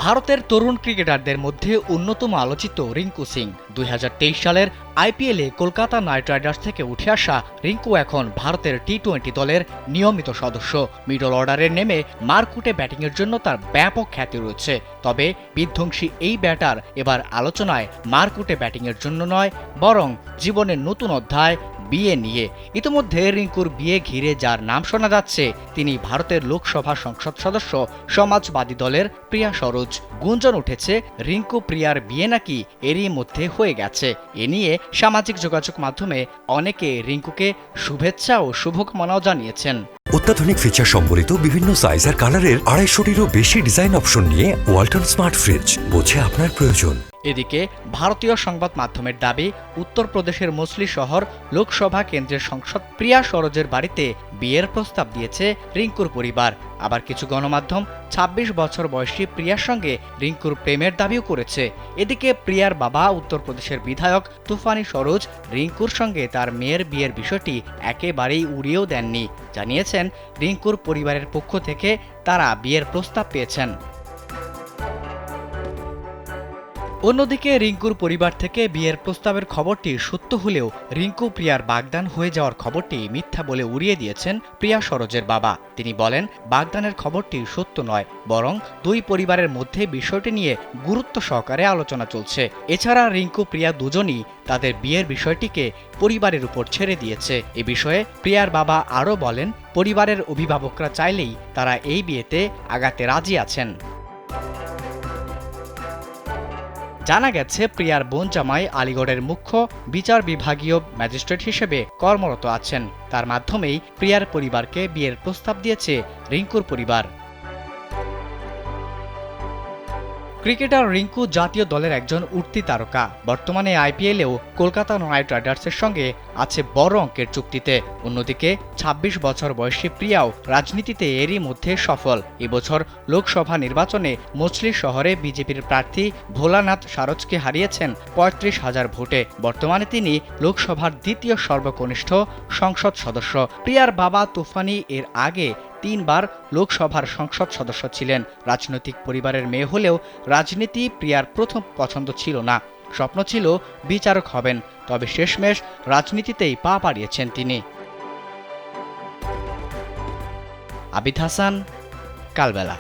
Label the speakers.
Speaker 1: ভারতের তরুণ ক্রিকেটারদের মধ্যে অন্যতম আলোচিত রিঙ্কু সিং ২০২৩ সালের আইপিএলে কলকাতা নাইট রাইডার্স থেকে উঠে আসা রিঙ্কু এখন ভারতের টি-20 দলের নিয়মিত সদস্য। মিডল অর্ডারে নেমে মারকুটে ব্যাটিংয়ের জন্য তার ব্যাপক খ্যাতি রয়েছে। তবে বিধ্বংসী এই ব্যাটার এবার আলোচনায় মারকুটে ব্যাটিংয়ের জন্য নয়, বরং জীবনের নতুন অধ্যায় বিয়ে নিয়ে। ইতিমধ্যে রিঙ্কুর বিয়ে ঘিরে যার নাম শোনা যাচ্ছে তিনি ভারতের লোকসভা সংসদ সদস্য সমাজবাদী দলের প্রিয়া সরোজ। গুঞ্জন উঠেছে রিঙ্কু প্রিয়ার বিয়ে নাকি এরই মধ্যে হয়ে গেছে। এ নিয়ে সামাজিক যোগাযোগ মাধ্যমে অনেকে রিঙ্কুকে শুভেচ্ছা ও শুভকামনাও জানিয়েছেন।
Speaker 2: অত্যাধুনিক ফিচার সম্বলিত বিভিন্ন সাইজ আর কালারের ২৫০টিরও বেশি ডিজাইন অপশন নিয়ে ওয়ালটন স্মার্ট ফ্রিজ, বোঝে আপনার প্রয়োজন।
Speaker 1: এদিকে ভারতীয় সংবাদ মাধ্যমের দাবি, উত্তরপ্রদেশের মছলি শহর লোকসভা কেন্দ্রের সংসদ প্রিয়া সরোজের বাড়িতে বিয়ের প্রস্তাব দিয়েছে রিঙ্কুর পরিবার। আবার কিছু গণমাধ্যম ২৬ বছর বয়সী প্রিয়ার সঙ্গে রিঙ্কুর প্রেমের দাবিও করেছে। এদিকে প্রিয়ার বাবা উত্তরপ্রদেশের বিধায়ক তুফানি সরোজ রিঙ্কুর সঙ্গে তার মেয়ের বিয়ের বিষয়টি একেবারেই উড়িয়েও দেননি। জানিয়েছেন রিঙ্কুর পরিবারের পক্ষ থেকে তারা বিয়ের প্রস্তাব পেয়েছেন। অন্যদিকে রিঙ্কুর পরিবার থেকে বিয়ের প্রস্তাবের খবরটি সত্য হলেও রিঙ্কু প্রিয়ার বাগদান হয়ে যাওয়ার খবরটি মিথ্যা বলে উড়িয়ে দিয়েছেন প্রিয়া সরোজের বাবা। তিনি বলেন, বাগদানের খবরটি সত্য নয়, বরং দুই পরিবারের মধ্যে বিষয়টি নিয়ে গুরুত্ব সহকারে আলোচনা চলছে। এছাড়া রিঙ্কু প্রিয়া দুজনই তাদের বিয়ের বিষয়টিকে পরিবারের উপর ছেড়ে দিয়েছে। এ বিষয়ে প্রিয়ার বাবা আরও বলেন, পরিবারের অভিভাবকরা চাইলেই তারা এই বিয়েতে আগাতে রাজি আছেন। জানা গেছে প্রিয়ার বোন জামাই আলিগড়ের মুখ্য বিচার বিভাগীয় ম্যাজিস্ট্রেট হিসেবে কর্মরত আছেন। তার মাধ্যমেই প্রিয়ার পরিবারকে বিয়ের প্রস্তাব দিয়েছে রিঙ্কুর পরিবার। ক্রিকেটার রিঙ্কু জাতীয় দলের একজন উঠতি তারকা। বর্তমানে আইপিএলেও কলকাতা নাইট রাইডার্সের সঙ্গে আছে বড় অঙ্কের চুক্তিতে। অন্যদিকে ২৬ বছর বয়সী প্রিয়াও রাজনীতিতে এরই মধ্যে সফল। এবছর লোকসভা নির্বাচনে মছলি শহরে বিজেপির প্রার্থী ভোলানাথ সারোজকে হারিয়েছেন ৩৫,০০০ ভোটে। বর্তমানে তিনি লোকসভার দ্বিতীয় সর্বকনিষ্ঠ সংসদ সদস্য। প্রিয়ার বাবা তুফানি এর আগে ৩ বার লোকসভার সংসদ সদস্য ছিলেন। রাজনৈতিক পরিবারের মেয়ে হলেও রাজনীতি প্রিয়ার প্রথম পছন্দ ছিল না। স্বপ্ন ছিল বিচারক হবেন, তবে শেষমেশ রাজনীতিতেই পা বাড়িয়েছেন তিনি। আবিদ হাসান, কালবেলা।